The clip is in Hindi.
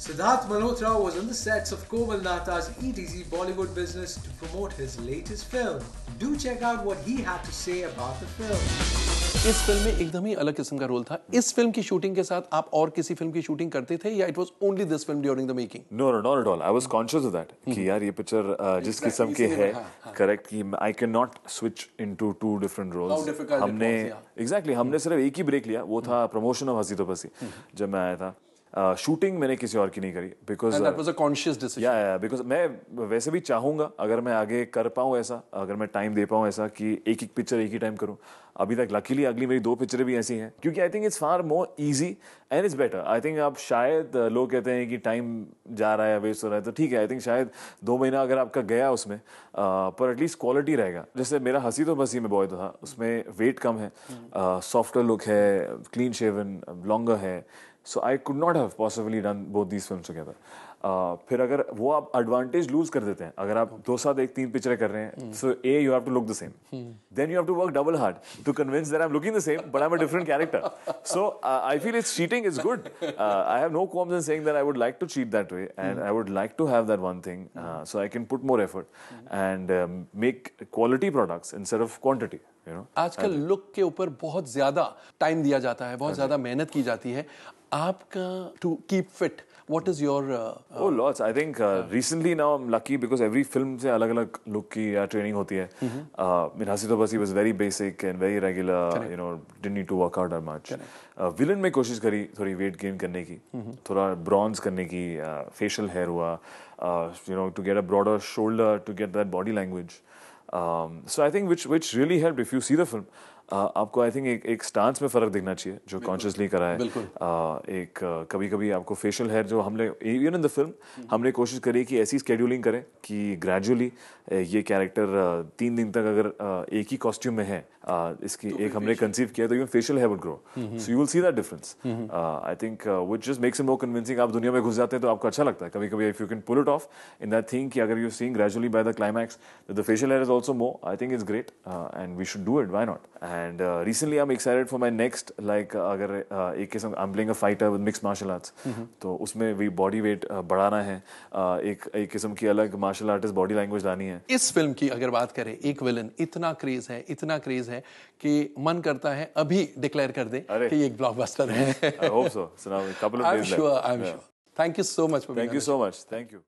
Siddharth Malhotra was on the sets of Komal Nahta's ETC Bollywood Business to promote his latest film. Do check out what he had to say about the film. इस फिल्म में एकदम ही अलग किस्म का रोल था. इस फिल्म की शूटिंग के साथ आप और किसी फिल्म की शूटिंग करते थे या it was only this film during the making? No, not at all. I was conscious of that. कि यार ये पिक्चर जिस किस्म की है, करेक्ट कि I cannot switch into two different roles. How difficult हमने it was, yeah. exactly हमने सिर्फ एक ही ब्रेक लिया, वो था प्रमोशन ऑफ हंसी तो बसी जब मैं आया था. शूटिंग मैंने किसी और की नहीं करी because and that was a conscious decision. या बिकॉज मैं वैसे भी चाहूंगा अगर मैं आगे कर पाऊँ ऐसा, अगर मैं टाइम दे पाऊँ ऐसा कि एक एक पिक्चर एक ही टाइम करूँ. अभी तक लकीली अगली मेरी 2 पिक्चरें भी ऐसी हैं क्योंकि आई think it's far more easy and it's better. I think आप शायद लोग कहते हैं कि टाइम जा रहा है, वेस्ट हो रहा है, तो ठीक है. आई थिंक शायद 2 महीना अगर आपका गया उसमें पर एटलीस्ट क्वालिटी रहेगा. जैसे मेरा हंसी तो बसी में बॉय तो था, उसमें वेट कम है, सॉफ्टर लुक है, क्लीन शेवन, लॉन्गर है. So I could not have possibly done both these films together. फिर अगर वो आप एडवांटेज लूज कर देते हैं, अगर आप 2 साथ 1-3 पिक्चरें कर रहे हैं, so A you have to look the same, then you have to work double hard to convince that I'm looking the same but I'm a different character. So I feel it's cheating is good. I have no qualms in saying that I would like to cheat that way and I would like to have that one thing so I can put more effort and make quality products instead of quantity. You know? आजकल लुक के ऊपर बहुत ज्यादा टाइम दिया जाता है, बहुत ज्यादा मेहनत की जाती है. आपका to keep fit what is your oh lots. I think recently now I'm lucky because every film से अलग-अलग look की training होती है. मेरा हंसी तो बसी was very basic and very regular. Correct. You know, didn't need to work out that much. Villain में कोशिश करी थोड़ी weight gain करने की, थोड़ा bronze करने की, facial hair हुआ, you know, to get a broader shoulder, to get that body language. So I think which really helped. If you see the film, आपको आई थिंक एक स्टांस में फर्क दिखना चाहिए जो कॉन्शियसली करा है. एक कभी-कभी आपको फेशियल हेयर जो हमने इवन इन द फिल्म हमने कोशिश करी कि ऐसी स्केड्यूलिंग करें कि ग्रेजुअली ये कैरेक्टर 3 दिन तक अगर एक ही कॉस्ट्यूम में है, इसकी एक हमने कंसीव किया तो even facial here would grow. So you will see that difference. I think which just makes it more convincing. आप दुनिया में घुस जाते हैं तो आपको अच्छा लगता है कभी-कभी if you can pull it off in that thing कि अगर you seeing gradually by the climax the facial hair is also more. I think it's great and we should do it. Why not? And recently I'm excited for my next अगर एक किस्म I'm playing a fighter with mixed martial arts. तो उसमें भी body weight बढ़ाना है, एक किस्म की अलग martial artist body language लानी है. इस फिल्म की अगर बात करें, एक विलन इतना क्रेज है कि मन करता है अभी डिक्लेयर कर दे कि ये एक ब्लॉकबस्टर है. I hope so. So now a couple of days left. I'm sure. Thank you so much for being Thank you so much. Thank you.